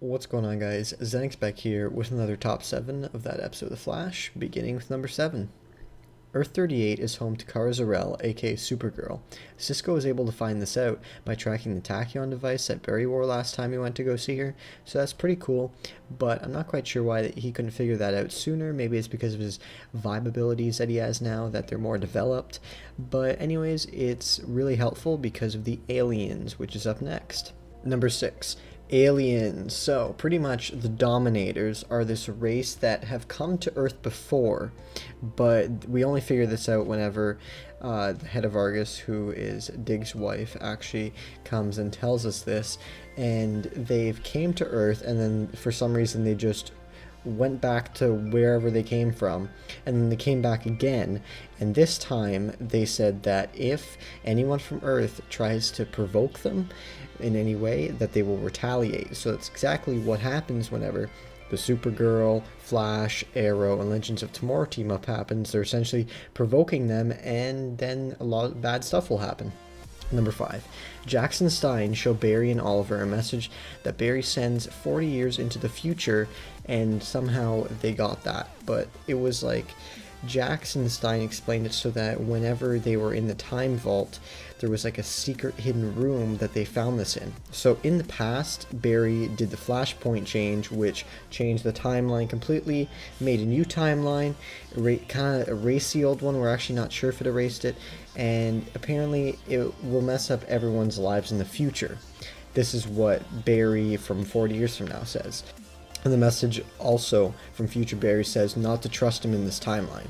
What's going on, guys? Zenix back here with another top 7 of that episode of The Flash, beginning with number 7. Earth 38 is home to Kara Zor-El, aka Supergirl. Cisco was able to find this out by tracking the tachyon device that Barry wore last time he went to go see her, so that's pretty cool, but I'm not quite sure why he couldn't figure that out sooner. Maybe it's because of his vibe abilities that he has now, that they're more developed. But anyways, it's really helpful because of the aliens, which is up next. Number 6. Aliens. So, pretty much the Dominators are this race that have come to Earth before, but we only figure this out whenever the head of Argus, who is Dig's wife, actually comes and tells us this, and they've came to Earth, and then for some reason they just went back to wherever they came from, and then they came back again, and this time they said that if anyone from Earth tries to provoke them in any way, that they will retaliate. So that's exactly what happens whenever the Supergirl, Flash, Arrow, and Legends of Tomorrow team up happens. They're essentially provoking them, and then a lot of bad stuff will happen. Number 5. Jax and Stein show Barry and Oliver a message that Barry sends 40 years into the future, and somehow they got that. But it was like Jax and Stein explained it so that whenever they were in the time vault, there was like a secret hidden room that they found this in. So in the past, Barry did the flashpoint change, which changed the timeline completely, made a new timeline, kind of erased the old one. We're actually not sure if it erased it, and apparently it will mess up everyone's lives in the future. This is what Barry from 40 years from now says. And the message also from future Barry says not to trust him in this timeline.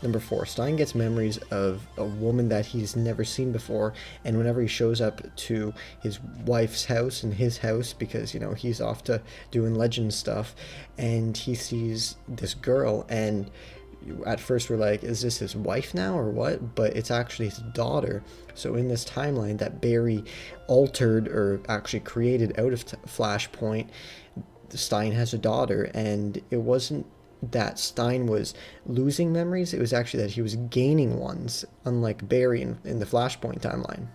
Number 4. Stein gets memories of a woman that he's never seen before, and whenever he shows up to his wife's house and his house, because, you know, he's off to doing legend stuff, and he sees this girl, and at first we're like, is this his wife now or what? But it's actually his daughter. So in this timeline that Barry altered, or actually created out of Flashpoint, Stein has a daughter, and it wasn't that Stein was losing memories, it was actually that he was gaining ones, unlike Barry in the Flashpoint timeline.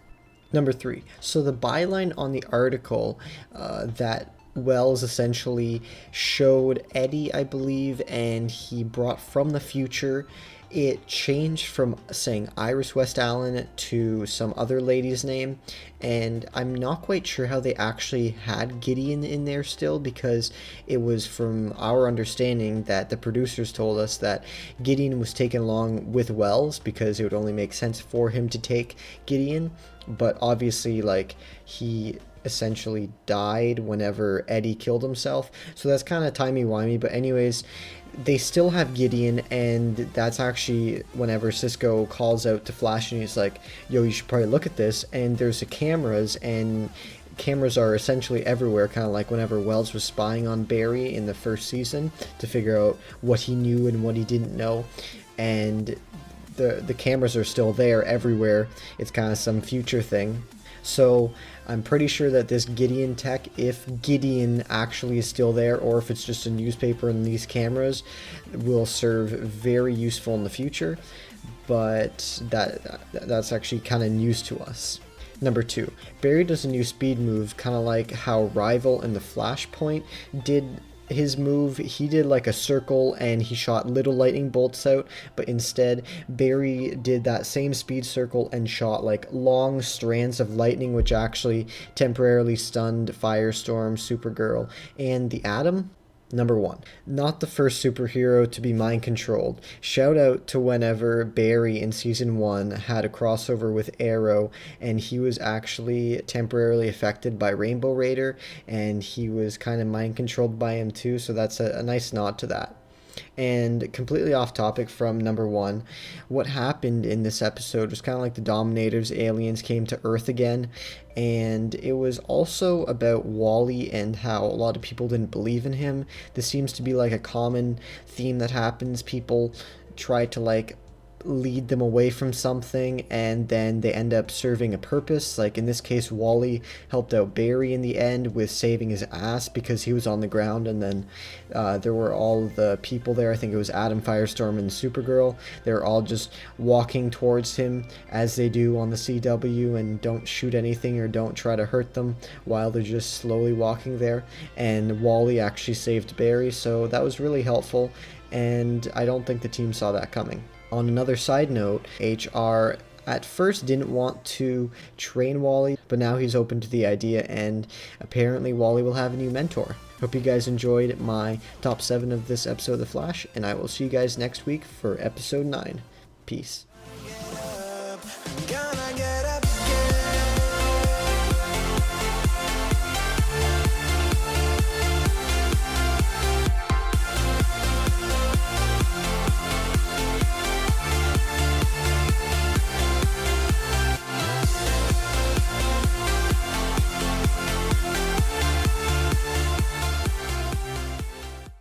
Number 3. So the byline on the article that Wells essentially showed Eddie, I believe, and he brought from the future, it changed from saying Iris West Allen to some other lady's name, and I'm not quite sure how they actually had Gideon in there still, because it was from our understanding that the producers told us that Gideon was taken along with Wells because it would only make sense for him to take Gideon, but obviously, like, he essentially died whenever Eddie killed himself, so that's kind of timey-wimey. But anyways, they still have Gideon, and that's actually whenever Cisco calls out to Flash and he's like, yo, you should probably look at this, and there's the cameras, and cameras are essentially everywhere, kind of like whenever Wells was spying on Barry in the first season to figure out what he knew and what he didn't know, and the cameras are still there everywhere. It's kind of some future thing. So I'm pretty sure that this Gideon tech, if Gideon actually is still there, or if it's just a newspaper and these cameras, will serve very useful in the future. But that's actually kind of news to us. Number 2. Barry does a new speed move, kind of like how Rival in the Flashpoint did his move. He did like a circle and he shot little lightning bolts out, but instead Barry did that same speed circle and shot like long strands of lightning, which actually temporarily stunned Firestorm, Supergirl, and the Atom. Number 1. Not the first superhero to be mind controlled. Shout out to whenever Barry in season 1 had a crossover with Arrow, and he was actually temporarily affected by Rainbow Raider, and he was kind of mind controlled by him too, so that's a nice nod to that. And completely off topic from number 1, what happened in this episode was kind of like the Dominators, aliens came to Earth again, and it was also about Wally and how a lot of people didn't believe in him. This seems to be like a common theme that happens. People try to like lead them away from something, and then they end up serving a purpose. Like in this case, Wally helped out Barry in the end with saving his ass because he was on the ground, and then there were all the people there. I think it was Adam, Firestorm, and Supergirl. They're all just walking towards him as they do on the CW, and don't shoot anything or don't try to hurt them while they're just slowly walking there. And Wally actually saved Barry, so that was really helpful, and I don't think the team saw that coming. On another side note, HR at first didn't want to train Wally, but now he's open to the idea, and apparently Wally will have a new mentor. Hope you guys enjoyed my top 7 of this episode of The Flash, and I will see you guys next week for episode 9. Peace.